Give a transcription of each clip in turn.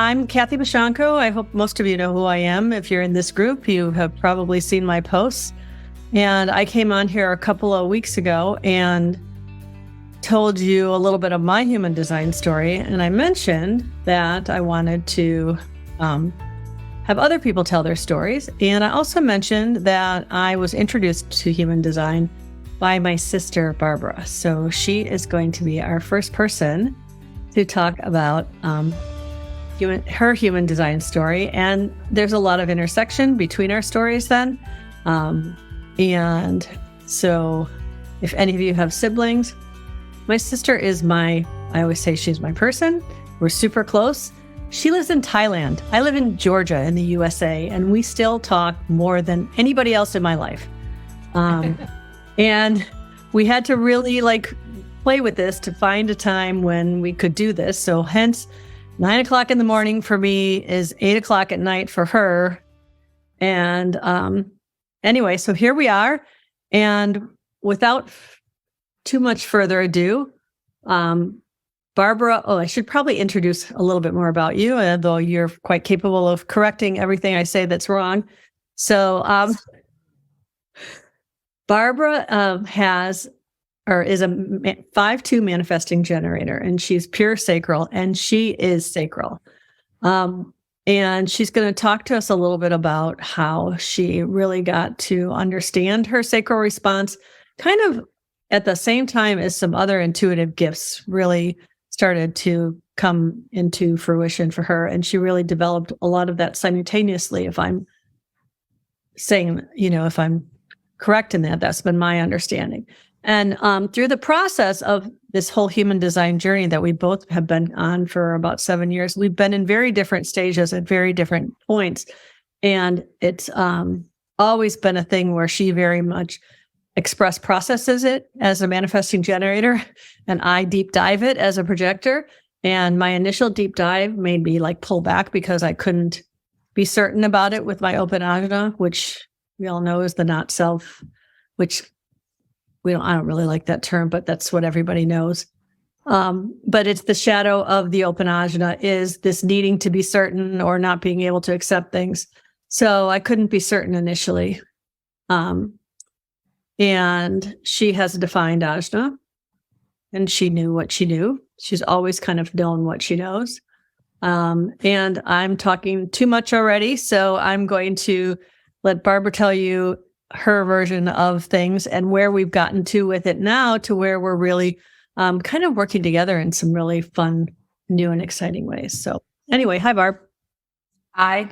I'm Kathy Bashanko. I hope most of you know who I am. If you're in this group, you have probably seen my posts. And I came on here a couple of weeks ago and told you a little bit of my human design story. And I mentioned that I wanted to have other people tell their stories. And I also mentioned that I was introduced to human design by my sister, Barbara. So she is going to be our first person to talk about her human design story. And there's a lot of intersection between our stories then. And so if any of you have siblings, my sister is I always say she's my person. We're super close. She lives in Thailand. I live in Georgia in the USA, and we still talk more than anybody else in my life. And we had to really play with this to find a time when we could do this. So hence 9 o'clock in the morning for me is 8 o'clock at night for her. And anyway, so here we are. And without too much further ado, Barbara, I should probably introduce a little bit more about you, though you're quite capable of correcting everything I say that's wrong. So Barbara is a 5-2 manifesting generator, and she's pure sacral, and she is sacral. And she's going to talk to us a little bit about how she really got to understand her sacral response, kind of at the same time as some other intuitive gifts really started to come into fruition for her. And she really developed a lot of that simultaneously, if I'm saying, if I'm correct in that, that's been my understanding. And through the process of this whole human design journey that we both have been on for about 7 years, we've been in very different stages at very different points. And it's always been a thing where she very much express processes it as a manifesting generator, and I deep dive it as a projector. And my initial deep dive made me pull back because I couldn't be certain about it with my open ajna, which we all know is the not self, which I don't really like that term, but that's what everybody knows. But it's the shadow of the open ajna, is this needing to be certain or not being able to accept things. So I couldn't be certain initially. And she has a defined ajna, and she knew what she knew. She's always kind of known what she knows. And I'm talking too much already, so I'm going to let Barbara tell you her version of things and where we've gotten to with it now, to where we're really kind of working together in some really fun, new and exciting ways. So anyway, hi, Barb. Hi.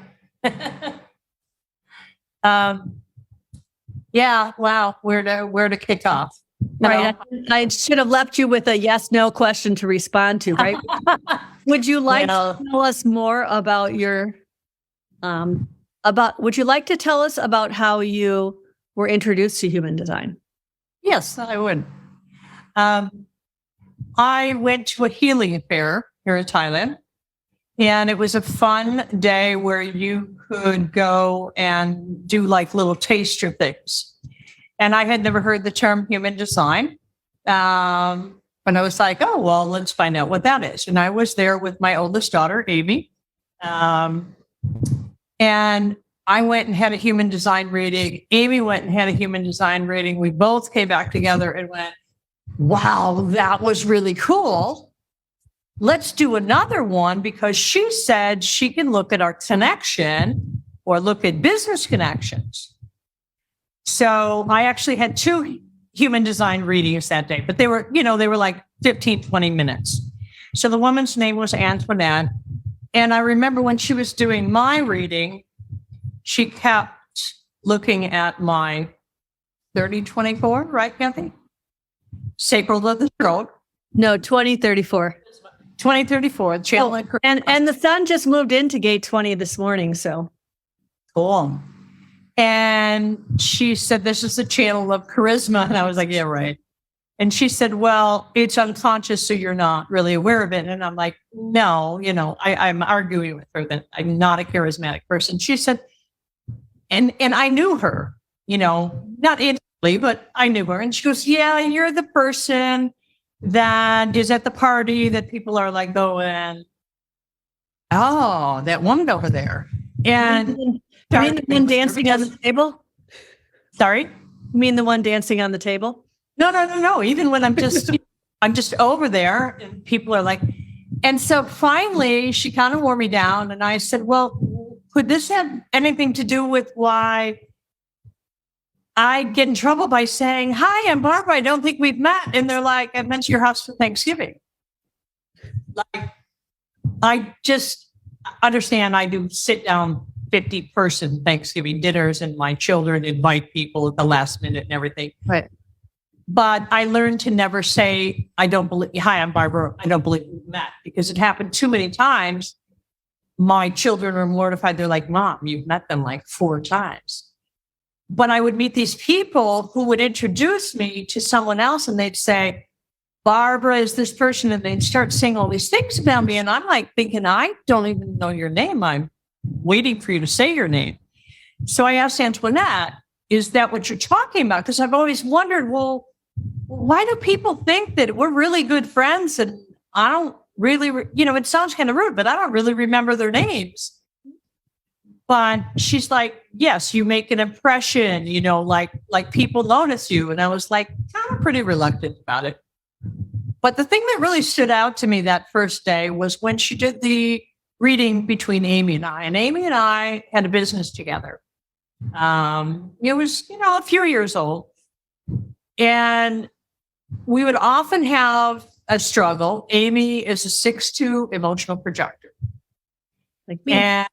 Yeah, wow, where to kick off? Right. I should have left you with a yes/no question to respond to, right? Would you like to tell us more about your would you like to tell us about how you were introduced to human design? Yes, I would. I went to a healing fair here in Thailand, and it was a fun day where you could go and do little taster things. And I had never heard the term human design. And I was like, oh, well, let's find out what that is. And I was there with my oldest daughter, Amy. And I went and had a human design reading. Amy went and had a human design reading. We both came back together and went, wow, that was really cool. Let's do another one, because she said she can look at our connection or look at business connections. So I actually had 2 human design readings that day, but they were 15, 20 minutes. So the woman's name was Antoinette. And I remember when she was doing my reading, she kept looking at my 3024, right, Kathy? Sacral of the throat. No, 2034. 2034. Channel and the sun just moved into gate 20 this morning, so. Cool. And she said, this is the channel of charisma. And I was like, yeah, right. And she said, well, it's unconscious, so you're not really aware of it. And I'm like, no, I'm arguing with her that I'm not a charismatic person. She said, and I knew her, not intimately, but I knew her. And she goes, yeah, you're the person that is at the party that people are going. Oh, that woman over there. And You mean the one dancing on the table? sorry? You mean the one dancing on the table? No. Even when I'm just over there and people are like, and so finally she kind of wore me down. And I said, well, could this have anything to do with why I get in trouble by saying, hi, I'm Barbara. I don't think we've met. And they're like, I went to your house for Thanksgiving. Like, I just understand I do sit down 50-person Thanksgiving dinners and my children invite people at the last minute and everything. Right. But I learned to never say, I don't believe, hi, I'm Barbara. I don't believe we've met, because it happened too many times. My children are mortified. They're like, Mom, you've met them like 4 times. But I would meet these people who would introduce me to someone else and they'd say, Barbara is this person. And they'd start saying all these things about me. And I'm like thinking, I don't even know your name. I'm waiting for you to say your name. So I asked Antoinette, is that what you're talking about? Because I've always wondered, well, why do people think that we're really good friends? And I don't really, it sounds kind of rude, but I don't really remember their names. But she's like, yes, you make an impression, like people notice you. And I was like, kind of pretty reluctant about it. But the thing that really stood out to me that first day was when she did the reading between Amy and I. And Amy and I had a business together. It was, a few years old. And we would often have a struggle. Amy is a 6'2" emotional projector. Like me. And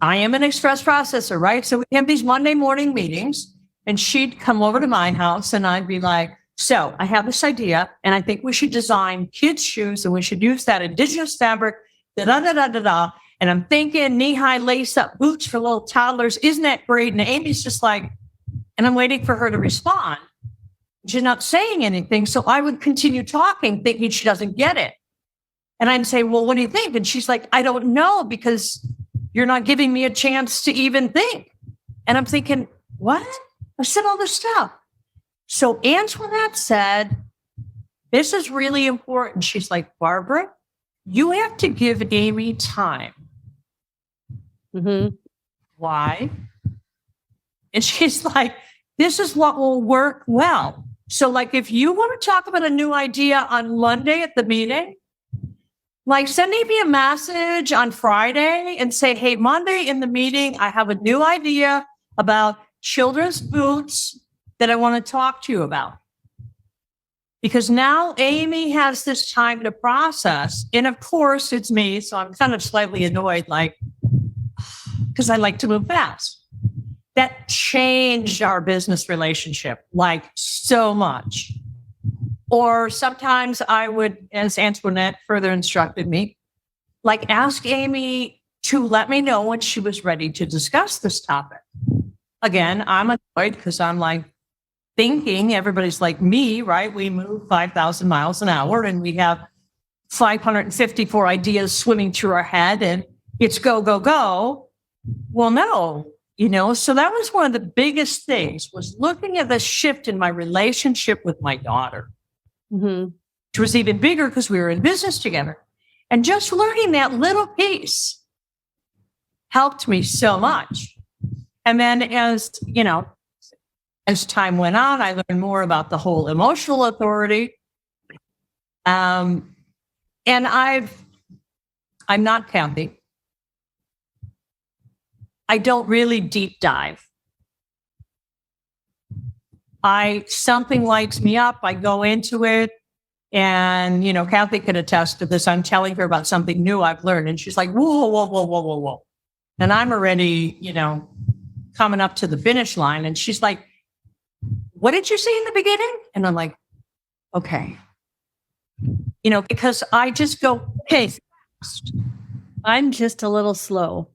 I am an express processor, right? So we have these Monday morning meetings, and she'd come over to my house and I'd be like, so I have this idea and I think we should design kids' shoes and we should use that indigenous fabric, da-da-da-da-da-da. And I'm thinking knee-high lace-up boots for little toddlers. Isn't that great? And Amy's just like, and I'm waiting for her to respond. She's not saying anything. So I would continue talking, thinking she doesn't get it. And I'd say, well, what do you think? And she's like, I don't know, because you're not giving me a chance to even think. And I'm thinking, what? I said all this stuff. So Antoinette said, this is really important. She's like, Barbara, you have to give Amy time. Mm-hmm. Why? And she's like, this is what will work well. So like, if you want to talk about a new idea on Monday at the meeting, like send me a message on Friday and say, hey, Monday in the meeting, I have a new idea about children's boots that I want to talk to you about. Because now Amy has this time to process. And of course, it's me. So I'm kind of slightly annoyed, like, because I like to move fast. That changed our business relationship, like so much. Or sometimes I would, as Antoinette further instructed me, like ask Amy to let me know when she was ready to discuss this topic. Again, I'm annoyed because I'm like thinking everybody's like me, right? We move 5,000 miles an hour and we have 554 ideas swimming through our head and it's go, go, go. Well, no, so that was one of the biggest things, was looking at the shift in my relationship with my daughter. Mm-hmm. Which was even bigger because we were in business together. And just learning that little piece helped me so much. And then as time went on, I learned more about the whole emotional authority. And I'm not Kathy. I don't really deep dive. Something lights me up. I go into it. And, Kathy could attest to this. I'm telling her about something new I've learned. And she's like, whoa, whoa, whoa, whoa, whoa, whoa. And I'm already, coming up to the finish line. And she's like, what did you say in the beginning? And I'm like, okay. Because I just go, okay. I'm just a little slow.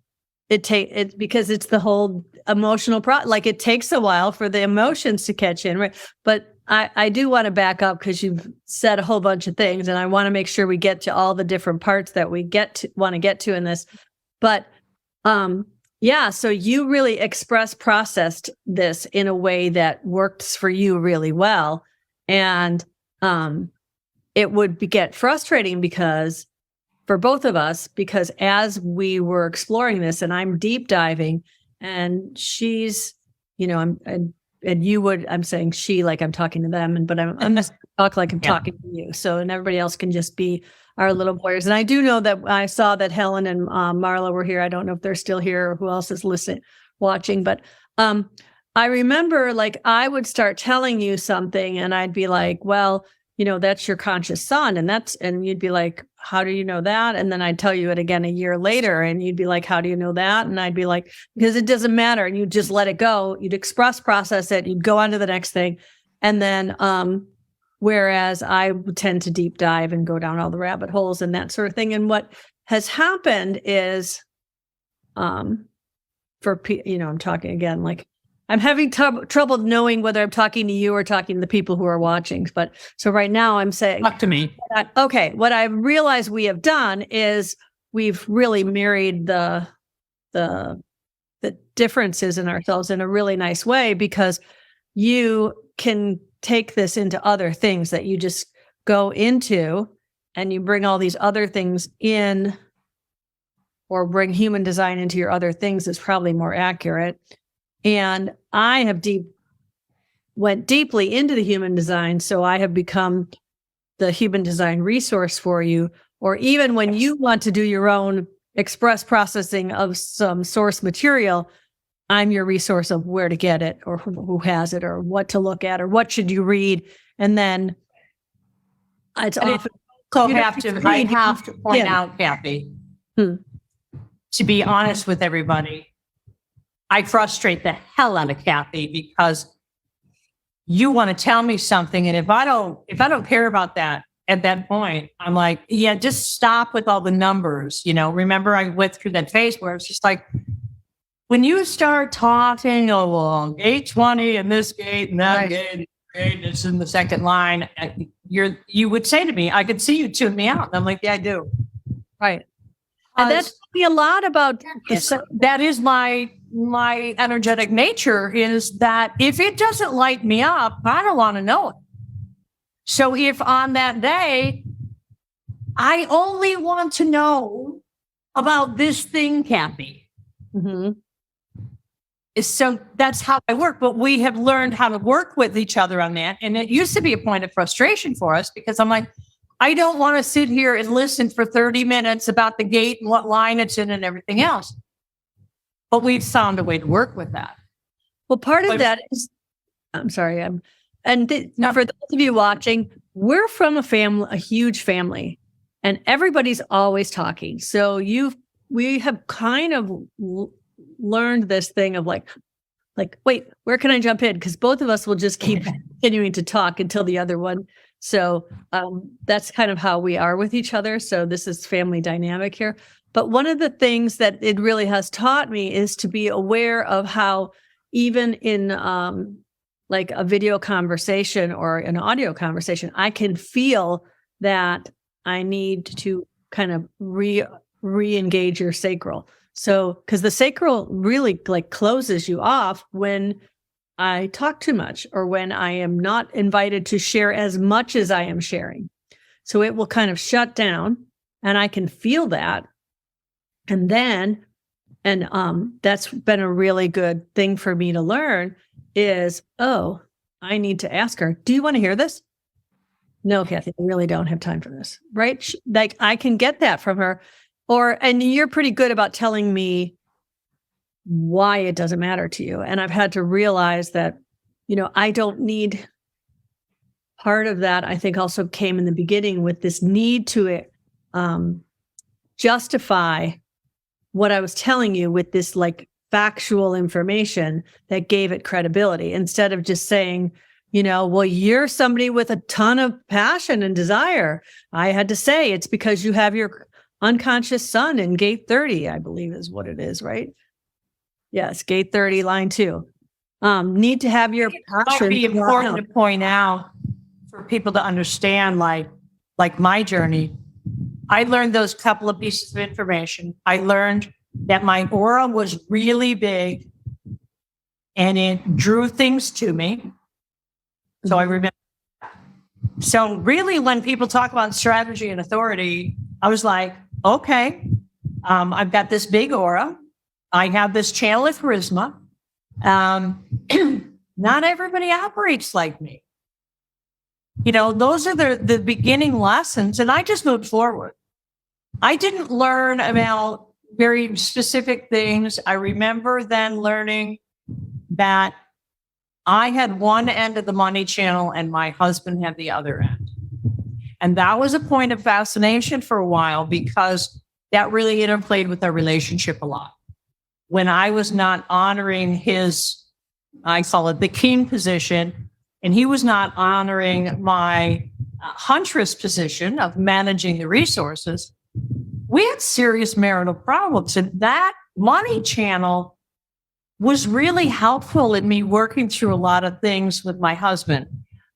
Because it's the whole emotional like it takes a while for the emotions to catch in, right? But I do want to back up because you've said a whole bunch of things, and I want to make sure we get to all the different parts that we want to get to in this. But so you really processed this in a way that works for you really well, and it would get frustrating because for both of us, because as we were exploring this and I'm deep diving and she's, I'm saying she, like I'm talking to them, but I'm just talk like I'm talking to you. So, and everybody else can just be our little warriors. And I do know that I saw that Helen and Marla were here. I don't know if they're still here or who else is watching, but I remember like I would start telling you something and I'd be like, well, that's your conscious son. And you'd be like, how do you know that? And then I'd tell you it again a year later and you'd be like, how do you know that? And I'd be like, because it doesn't matter. And you'd just let it go. You'd process it. You'd go on to the next thing. And then, whereas I would tend to deep dive and go down all the rabbit holes and that sort of thing. And what has happened is, I'm talking again, like, I'm having trouble knowing whether I'm talking to you or talking to the people who are watching. But so right now I'm saying, talk to me. What I realized we have done is we've really married the differences in ourselves in a really nice way, because you can take this into other things that you just go into and you bring all these other things in, or bring human design into your other things is probably more accurate. And I have went deeply into the human design. So I have become the human design resource for you. Or even when you want to do your own express processing of some source material, I'm your resource of where to get it, or who has it, or what to look at, or what should you read. And then it's often I have to point out, Kathy, to be honest with everybody, I frustrate the hell out of Kathy because you want to tell me something. And if I don't care about that at that point, I'm like, yeah, just stop with all the numbers. Remember I went through that phase where it's just like, when you start talking along gate 20 and this gate and that gate is in the second line, you would say to me, I could see you tune me out. And I'm like, yeah, I do. Right. And that's a lot about that is my energetic nature, is that if it doesn't light me up, I don't want to know it. So if on that day, I only want to know about this thing, Kathy. Mm-hmm. So that's how I work. But we have learned how to work with each other on that. And it used to be a point of frustration for us because I'm like, I don't want to sit here and listen for 30 minutes about the gate and what line it's in and everything else. But we've found a way to work with that. Well, part of that is, I'm sorry. For those of you watching, we're from a huge family, and everybody's always talking. So we have kind of learned this thing of like, wait, where can I jump in? Because both of us will just keep continuing to talk until the other one. So that's kind of how we are with each other. So this is family dynamic here. But one of the things that it really has taught me is to be aware of how even in like a video conversation or an audio conversation, I can feel that I need to kind of re-engage your sacral. So, because the sacral really like closes you off when I talk too much or when I am not invited to share as much as I am sharing. So it will kind of shut down, and I can feel that. And then, that's been a really good thing for me to learn is, I need to ask her, do you want to hear this? No, Kathy, I really don't have time for this. Right? Like I can get that from her. And you're pretty good about telling me why it doesn't matter to you. And I've had to realize that, I don't need part of that. I think also came in the beginning with this need to justify what I was telling you with this like factual information that gave it credibility, instead of just saying, well, you're somebody with a ton of passion and desire. I had to say it's because you have your unconscious son in gate 30, I believe is what it is, right? Yes, gate 30, line 2. Need to have your passion. It might be important to point out for people to understand, like my journey. I learned those couple of pieces of information. I learned that my aura was really big and it drew things to me. So I remember. So really, when people talk about strategy and authority, I was like, okay, I've got this big aura. I have this channel of charisma. Not everybody operates like me. Those are the beginning lessons. And I just moved forward. I didn't learn about very specific things. I remember then learning that I had one end of the money channel and my husband had the other end. And that was a point of fascination for a while because that really interplayed with our relationship a lot. When I was not honoring his, I call it the king position, and he was not honoring my huntress position of managing the resources, we had serious marital problems. And that money channel was really helpful in me working through a lot of things with my husband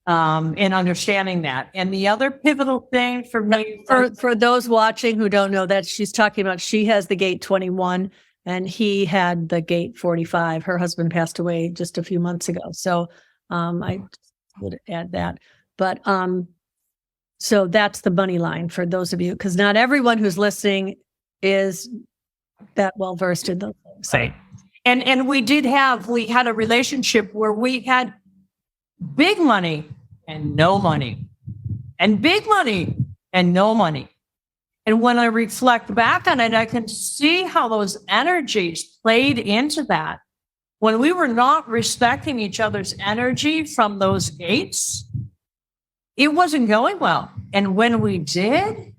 and understanding that. And the other pivotal thing for me, for those watching who don't know that, she's talking about, she has the gate 21 and he had the gate 45. Her husband passed away just a few months ago. So I would add that. But so that's the money line for those of you, because not everyone who's listening is that well versed in those things. Right. And we had a relationship where we had big money and no money, and big money and no money. And when I reflect back on it, I can see how those energies played into that. When we were not respecting each other's energy from those gates, it wasn't going well. And when we did,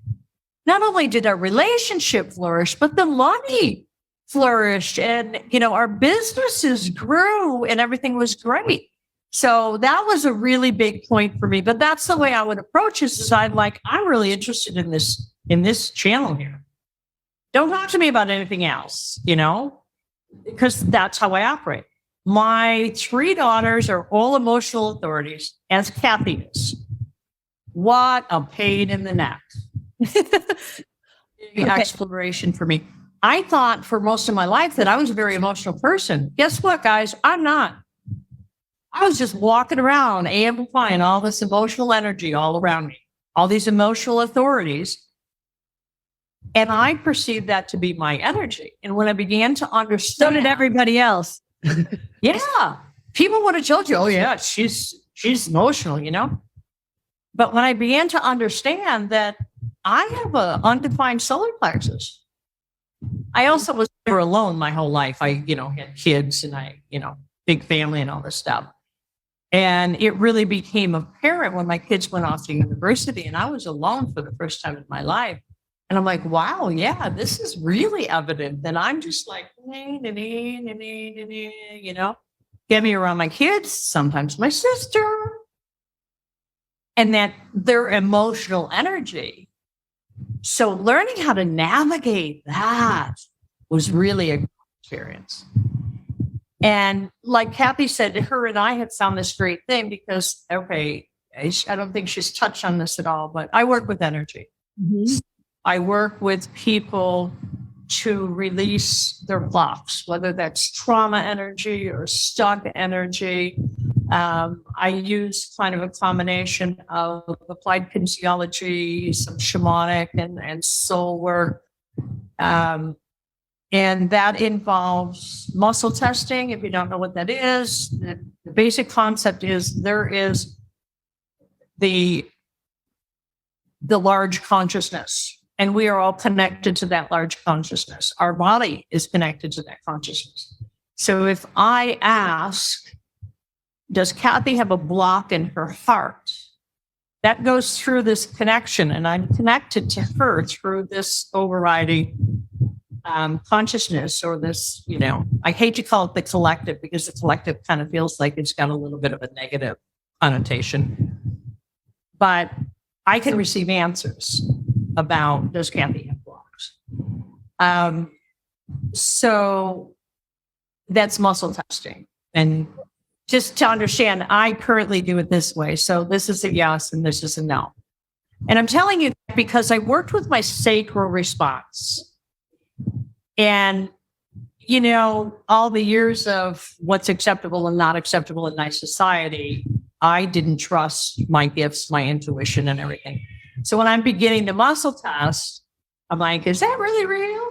not only did our relationship flourish, but the money flourished and, our businesses grew and everything was great. So that was a really big point for me. But that's the way I would approach this, is I'm really interested in this channel here. Don't talk to me about anything else, because that's how I operate. My 3 daughters are all emotional authorities, as Kathy is. What a pain in the neck. Exploration for me. I thought for most of my life that I was a very emotional person. Guess what, guys? I'm not. I was just walking around amplifying all this emotional energy all around me, all these emotional authorities. And I perceived that to be my energy. And when I began to understand, so did everybody else. Yeah. People would have told you, oh yeah, she's emotional, But when I began to understand that I have an undefined solar plexus, I also was never alone my whole life. I, had kids and I, big family and all this stuff. And it really became apparent when my kids went off to university and I was alone for the first time in my life. And I'm like, wow, yeah, this is really evident that I'm just like, get me around my kids, sometimes my sister. And that their emotional energy. So learning how to navigate that was really a good experience. And like Kathy said, her and I had found this great thing because, I don't think she's touched on this at all, but I work with energy. Mm-hmm. I work with people to release their blocks, whether that's trauma energy or stuck energy. I use kind of a combination of applied kinesiology, some shamanic and soul work. And that involves muscle testing. If you don't know what that is, the basic concept is there is the large consciousness, and we are all connected to that large consciousness. Our body is connected to that consciousness. So if I ask, does Kathy have a block in her heart? That goes through this connection, and I'm connected to her through this overriding consciousness, or this, I hate to call it the collective because the collective kind of feels like it's got a little bit of a negative connotation. But I can receive answers about, does Kathy have blocks? So that's muscle testing. And just to understand, I currently do it this way. So this is a yes and this is a no. And I'm telling you that because I worked with my sacral response. And, all the years of what's acceptable and not acceptable in my society, I didn't trust my gifts, my intuition, and everything. So when I'm beginning the muscle test, I'm like, is that really real?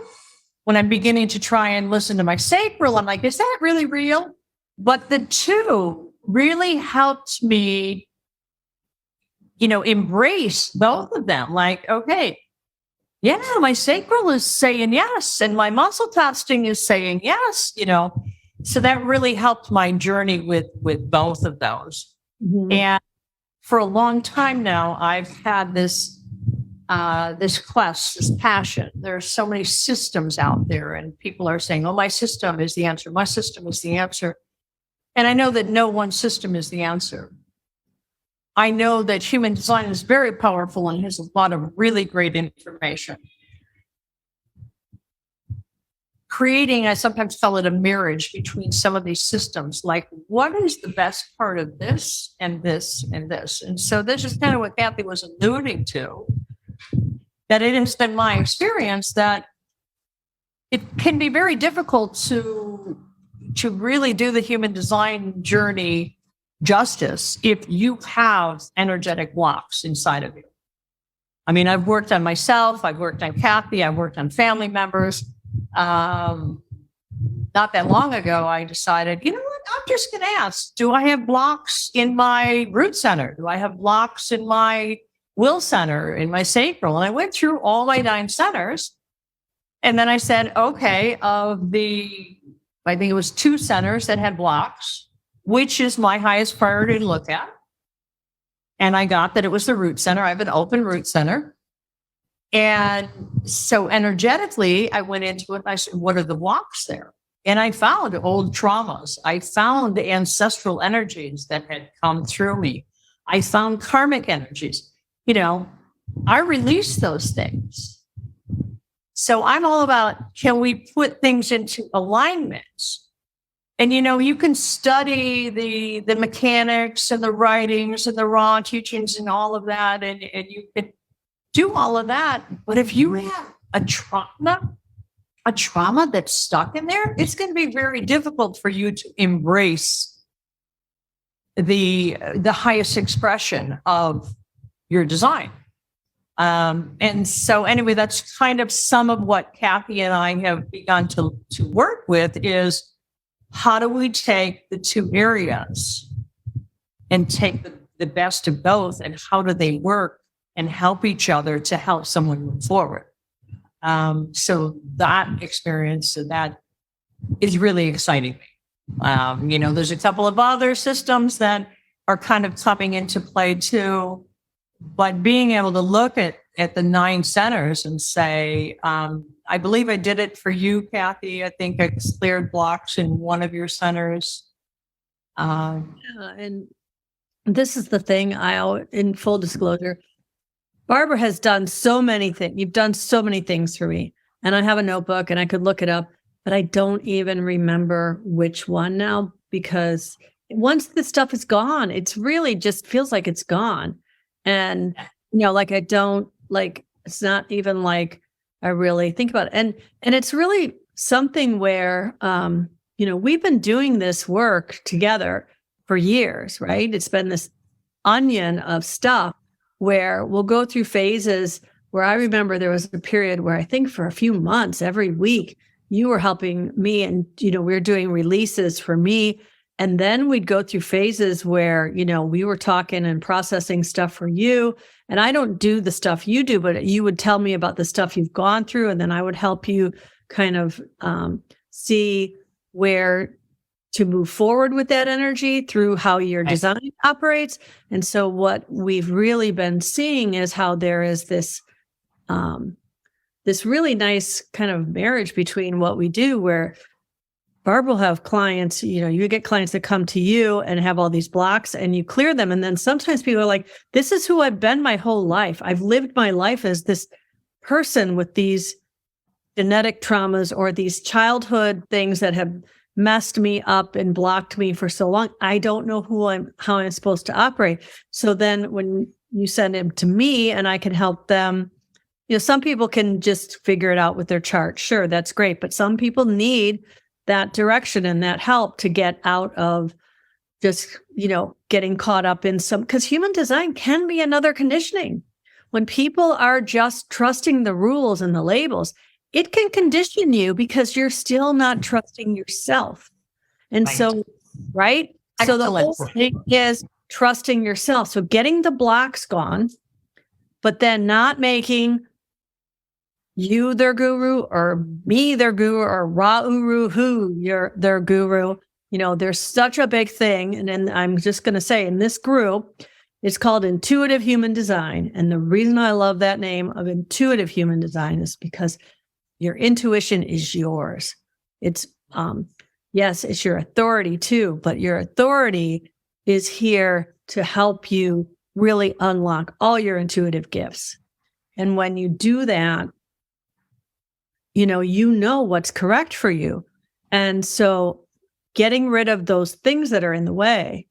When I'm beginning to try and listen to my sacral, I'm like, is that really real? But the two really helped me, embrace both of them. Like, okay, yeah, my sacral is saying yes, and my muscle testing is saying yes, So that really helped my journey with both of those. Mhm. And for a long time now, I've had this quest, this passion. There are so many systems out there, and people are saying, "Oh, my system is the answer. My system is the answer." And I know that no one system is the answer. I know that human design is very powerful and has a lot of really great information. Creating, I sometimes call it a marriage between some of these systems, like what is the best part of this and this and this? And so this is kind of what Kathy was alluding to, that it has been my experience that it can be very difficult to really do the human design journey justice if you have energetic blocks inside of you. I mean, I've worked on myself, I've worked on Kathy, I've worked on family members. Not that long ago, I decided, you know what, I'm just going to ask, do I have blocks in my root center? Do I have blocks in my will center, in my sacral? And I went through all my 9 centers. And then I said, okay, I think it was 2 centers that had blocks, which is my highest priority to look at. And I got that it was the root center. I have an open root center. And so energetically, I went into it and I said, what are the blocks there? And I found old traumas. I found the ancestral energies that had come through me. I found karmic energies. I released those things. So I'm all about, can we put things into alignments? And, you can study the mechanics and the writings and the raw teachings and all of that. And you can do all of that. But if you have a trauma that's stuck in there, it's going to be very difficult for you to embrace the highest expression of your design. And so anyway, that's kind of some of what Kathy and I have begun to work with is how do we take the 2 areas and take the best of both, and how do they work and help each other to help someone move forward? So that experience, that is really exciting me. There's a couple of other systems that are kind of coming into play too, but being able to look at the 9 centers and say, I believe I did it for you, Kathy. I think I cleared blocks in one of your centers. And this is the thing, in full disclosure, Barbara has done so many things. You've done so many things for me. And I have a notebook and I could look it up, but I don't even remember which one now, because once the stuff is gone, it's really just feels like it's gone. And, I don't it's not even like I really think about it. And it's really something where, we've been doing this work together for years, right? It's been this onion of stuff where we'll go through phases where I remember there was a period where I think for a few months, every week, you were helping me and, we were doing releases for me. And then we'd go through phases where, we were talking and processing stuff for you. And I don't do the stuff you do, but you would tell me about the stuff you've gone through. And then I would help you kind of see where to move forward with that energy through how your design operates. And so what we've really been seeing is how there is this really nice kind of marriage between what we do, where Barb will have clients, you get clients that come to you and have all these blocks and you clear them. And then sometimes people are like, this is who I've been my whole life. I've lived my life as this person with these genetic traumas or these childhood things that have messed me up and blocked me for so long. I don't know how I'm supposed to operate. So then when you send them to me and I can help them, some people can just figure it out with their chart. Sure, that's great. But some people need that direction and that help to get out of just, getting caught up in because human design can be another conditioning. when people are just trusting the rules and the labels, it can condition you because you're still not trusting yourself. And Right. so, right? So the whole Excellent. thing is trusting yourself. So getting the blocks gone, but then not making you their guru or me their guru or Ra-uru who their guru. You know, there's such a big thing. And then I'm just going to say in this group, it's called intuitive human design. And the reason I love that name of intuitive human design is because your intuition is yours. It's, yes, it's your authority too, but your authority is here to help you really unlock all your intuitive gifts. And when you do that, you know what's correct for you. And so getting rid of those things that are in the way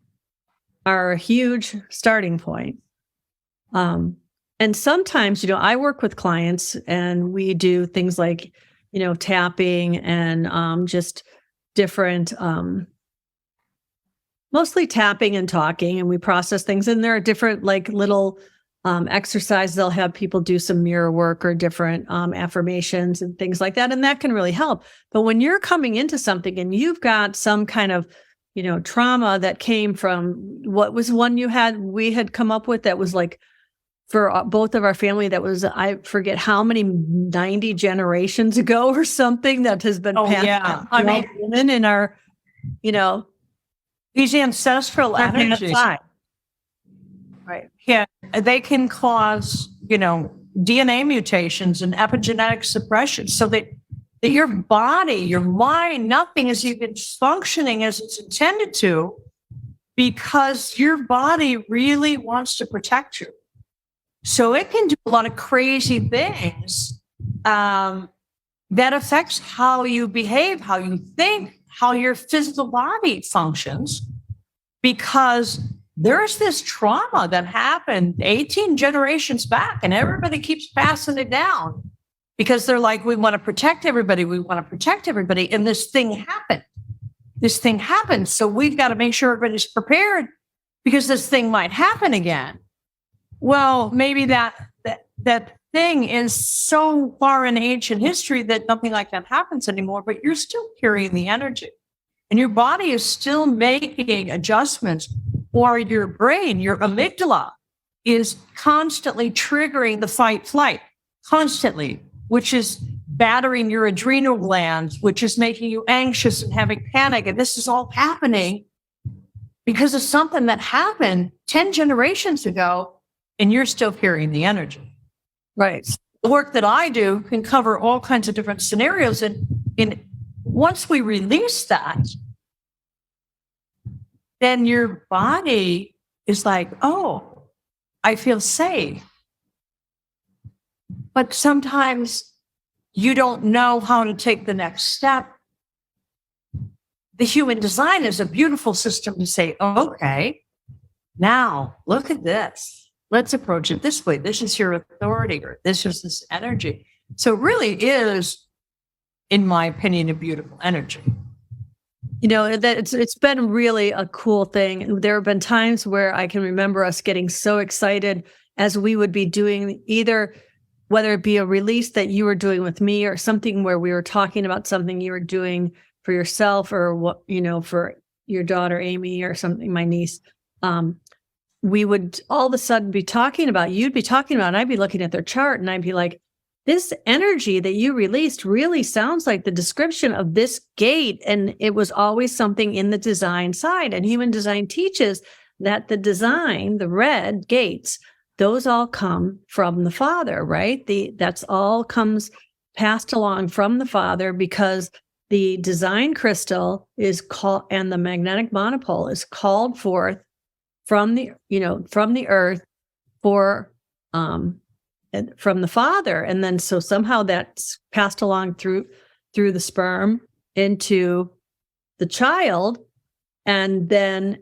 are a huge starting point. And sometimes, I work with clients and we do things like, tapping and just different, mostly tapping and talking, and we process things. And there are different like little exercises. They'll have people do some mirror work or different affirmations and things like that. And that can really help. But when you're coming into something and you've got some kind of, trauma that came from what was one we had come up with that was like for both of our family, that was, I forget how many 90 generations ago or something that has been passed Yeah. down to women in our, these ancestral energies. Right. Yeah, they can cause, DNA mutations and epigenetic suppression so that your body, your mind, nothing is even functioning as it's intended to because your body really wants to protect you. So it can do a lot of crazy things that affects how you behave, how you think, how your physical body functions, because there's this trauma that happened 18 generations back, and everybody keeps passing it down because they're like, we want to protect everybody. We want to protect everybody. And this thing happened. So we've got to make sure everybody's prepared because this thing might happen again. Well, maybe that thing is so far in ancient history that nothing like that happens anymore, but you're still carrying the energy and your body is still making adjustments. Or your brain, your amygdala, is constantly triggering the fight flight, constantly, which is battering your adrenal glands, which is making you anxious and having panic. And this is all happening because of something that happened 10 generations ago, and you're still carrying the energy. Right. The work that I do can cover all kinds of different scenarios. And once we release that, then your body is like, oh, I feel safe. But sometimes you don't know how to take the next step. The human design is a beautiful system to say, oh, okay, now look at this. Let's approach it this way. This is your authority, or this is this energy. So it really is, in my opinion, a beautiful energy. That it's been really a cool thing. There have been times where I can remember us getting so excited as we would be doing either, whether it be a release that you were doing with me or something where we were talking about something you were doing for yourself or what, for your daughter, Amy, or something, my niece. We would all of a sudden be talking about, you'd be talking about, and I'd be looking at their chart and I'd be like, this energy that you released really sounds like the description of this gate. And it was always something in the design side. And human design teaches that the design, the red gates, those all come from the father, right? That's all comes passed along from the father because the design crystal is called, and the magnetic monopole is called forth from the earth from the father. And then so somehow that's passed along through the sperm into the child, and then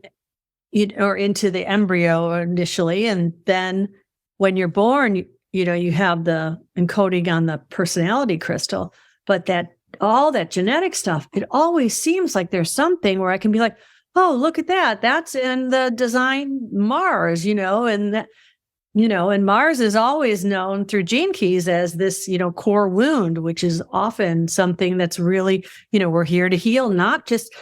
or into the embryo initially. And then when you're born, you have the encoding on the personality crystal, but that all that genetic stuff, it always seems like there's something where I can be like, oh, look at that. That's in the design Mars, and that. And Mars is always known through gene keys as this, core wound, which is often something that's really, we're here to heal, not just,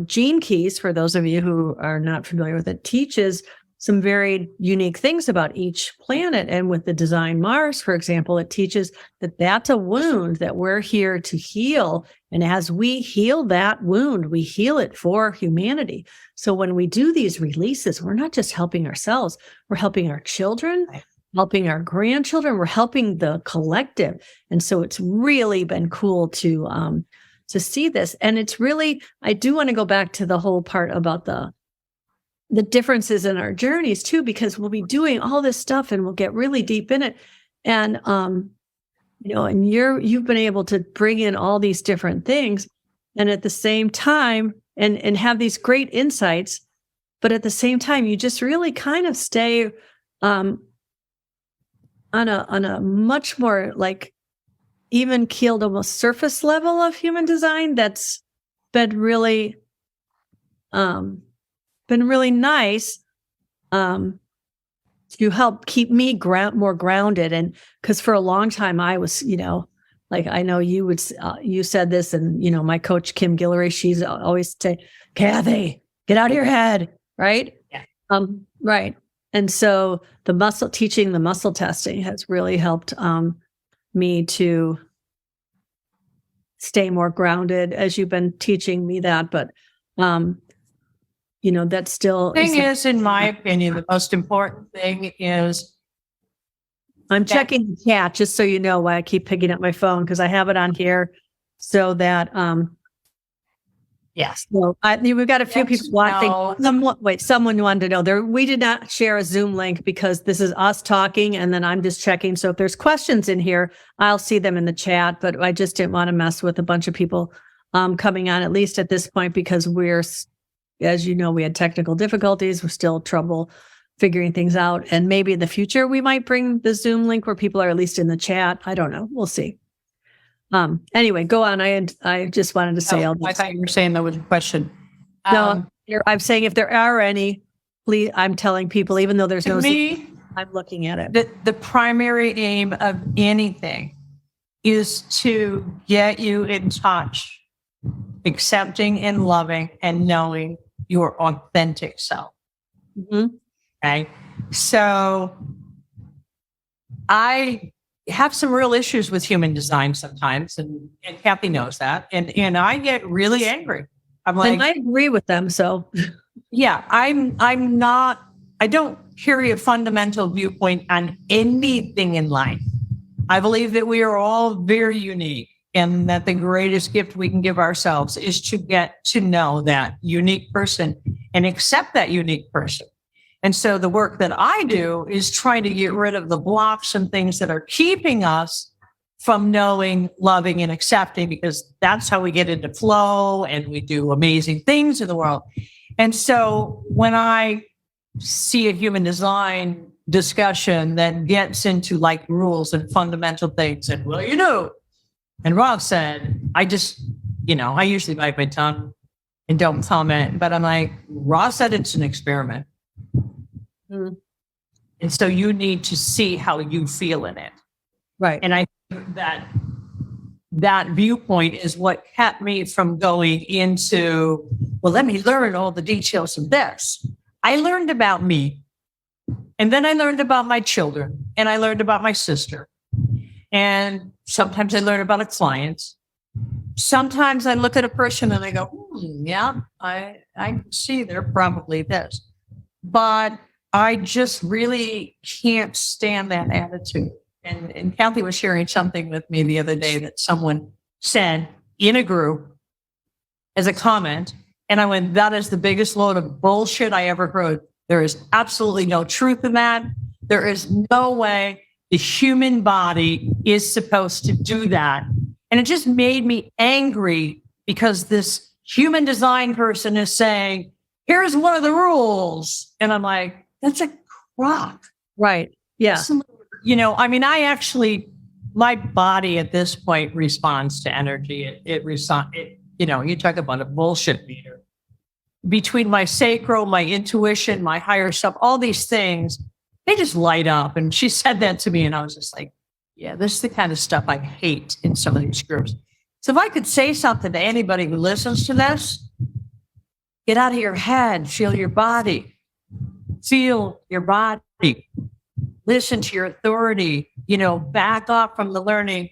gene keys, for those of you who are not familiar with it, teaches some very unique things about each planet. And with the design Mars, for example, it teaches that that's a wound that we're here to heal. And as we heal that wound, we heal it for humanity. So when we do these releases, we're not just helping ourselves, we're helping our children, helping our grandchildren, we're helping the collective. And so it's really been cool to see this. And it's really, I do want to go back to the whole part about the differences in our journeys too, because we'll be doing all this stuff and we'll get really deep in it. And, and you've been able to bring in all these different things and at the same time, and have these great insights, but at the same time, you just really kind of stay, on a much more like even keeled, almost surface level of human design. That's been really nice to help keep me more grounded. And because for a long time I was, like I know you would, you said this, and my coach Kim Guillory, she's always say, Kathy, get out of your head, right? Yeah. Right. And so teaching the muscle testing has really helped me to stay more grounded, as you've been teaching me that. But that's still thing is, in my opinion, the most important thing is I'm checking the chat just so you know why I keep picking up my phone, because I have it on here so that yes. So we've got a few people watching. Someone wanted to know we did not share a Zoom link because this is us talking and then I'm just checking. So if there's questions in here, I'll see them in the chat, but I just didn't want to mess with a bunch of people coming on, at least at this point, because we're, as you know, we had technical difficulties. We're still trouble figuring things out. And maybe in the future, we might bring the Zoom link where people are at least in the chat. I don't know. We'll see. Anyway, go on. I just wanted to say. I thought you were saying there was a question. No, I'm saying if there are any, please, I'm telling people, even though there's no Zoom, I'm looking at it. The primary aim of anything is to get you in touch, accepting and loving and knowing your authentic self. Mm-hmm. Okay. So I have some real issues with human design sometimes, and Kathy knows that. And I get really angry. I'm like, and I agree with them. So yeah, I don't carry a fundamental viewpoint on anything in life. I believe that we are all very unique, and that the greatest gift we can give ourselves is to get to know that unique person and accept that unique person. And so the work that I do is trying to get rid of the blocks and things that are keeping us from knowing, loving, and accepting, because that's how we get into flow and we do amazing things in the world. And so when I see a human design discussion that gets into like rules and fundamental things, and and Rob said, I usually bite my tongue and don't comment, but I'm like, Rob said it's an experiment. Mm-hmm. And so you need to see how you feel in it. Right. And I think that viewpoint is what kept me from going into, well, let me learn all the details of this. I learned about me. And then I learned about my children, and I learned about my sister. And sometimes I learn about a client. Sometimes I look at a person and I go, yeah, I see they're probably this. But I just really can't stand that attitude. And Kathy was sharing something with me the other day that someone said in a group as a comment. And I went, that is the biggest load of bullshit I ever heard. There is absolutely no truth in that. There is no way the human body is supposed to do that. And it just made me angry because this human design person is saying, here's one of the rules. And I'm like, that's a crock. Right. Yeah. My body at this point responds to energy. You talk about a bullshit meter. Between my sacral, my intuition, my higher self, all these things, they just light up. And she said that to me, and I was just like, yeah, this is the kind of stuff I hate in some of these groups. So if I could say something to anybody who listens to this, get out of your head, feel your body. Feel your body. Listen to your authority. Back off from the learning.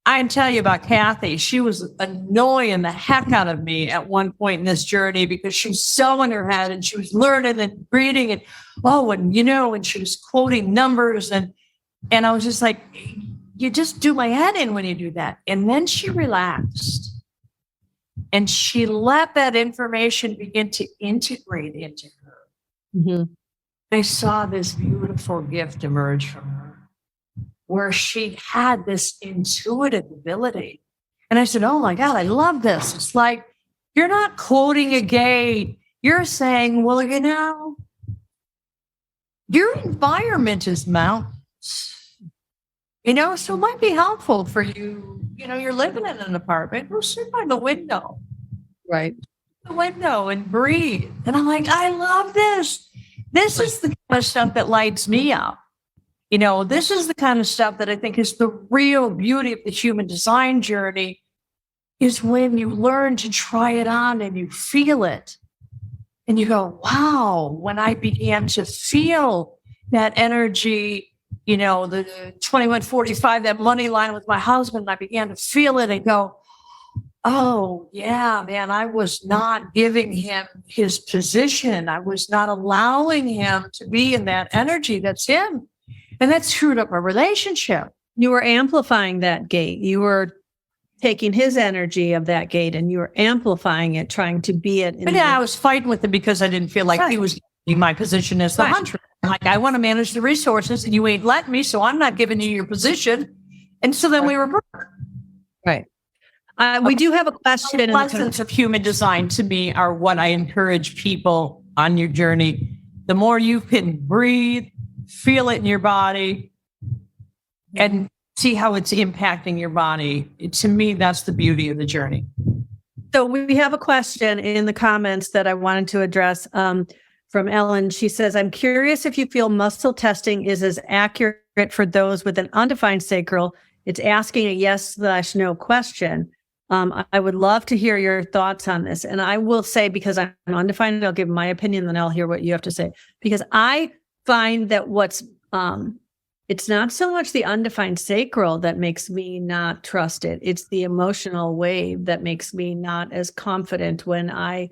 I can tell you about Kathy. She was annoying the heck out of me at one point in this journey because she was so in her head and she was learning and reading and and she was quoting numbers and I was just like, you just do my head in when you do that. And then she relaxed and she let that information begin to integrate into her. Mm-hmm. I saw this beautiful gift emerge from her where she had this intuitive ability. And I said, oh my God, I love this. It's like, you're not quoting a gate. You're saying, well, your environment is mountains, so it might be helpful for you. You're living in an apartment. Go sit by the window. Right. The window and breathe. And I'm like, I love this. This is the kind of stuff that lights me up. This is the kind of stuff that I think is the real beauty of the human design journey is when you learn to try it on and you feel it. And you go, wow, when I began to feel that energy, the 2145, that money line with my husband, I began to feel it and go, oh, yeah, man, I was not giving him his position. I was not allowing him to be in that energy. That's him. And that screwed up our relationship. You were amplifying that gate. You were taking his energy of that gate and you were amplifying it, trying to be it. But I was fighting with him because I didn't feel like he was giving my position as the hunter. Like, I want to manage the resources and you ain't letting me, so I'm not giving you your position. And so then we were broke. Right. We do have a question. The lessons of human design to me are what I encourage people on your journey. The more you can breathe, feel it in your body, and see how it's impacting your body. To me, that's the beauty of the journey. So we have a question in the comments that I wanted to address from Ellen. She says, I'm curious if you feel muscle testing is as accurate for those with an undefined sacral. It's asking a yes/no question. I would love to hear your thoughts on this. And I will say, because I'm undefined, I'll give my opinion, then I'll hear what you have to say. Because I find that it's not so much the undefined sacral that makes me not trust it. It's the emotional wave that makes me not as confident when I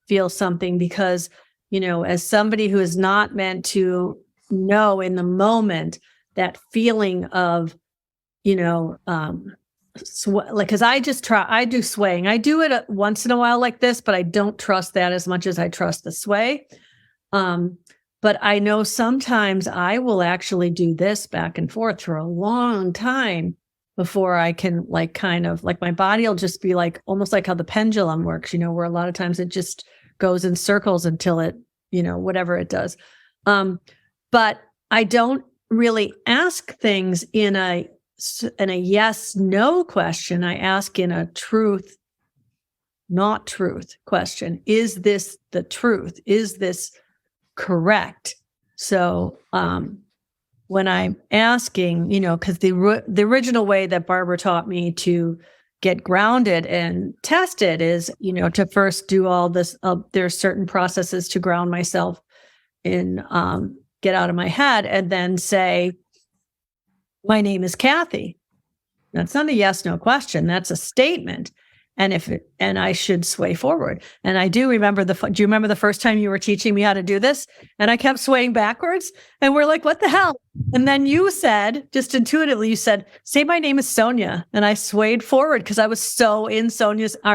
feel something, because, as somebody who is not meant to know in the moment, that feeling of, because I do swaying. I do it once in a while like this, but I don't trust that as much as I trust the sway. But I know sometimes I will actually do this back and forth for a long time before I can kind of my body will just be almost like how the pendulum works, where a lot of times it just goes in circles until it, whatever it does. But I don't really ask things in a yes/no question. I ask in a truth, not truth question. Is this the truth? Is this correct? So when I'm asking, because the original way that Barbara taught me to get grounded and tested is, to first do all this. There's certain processes to ground myself in, get out of my head, and then say, my name is Kathy. That's not a yes/no question. That's a statement. And I should sway forward. And I do remember do you remember the first time you were teaching me how to do this? And I kept swaying backwards and we're like, what the hell? And then you said, just intuitively, say my name is Sonia. And I swayed forward because I was so in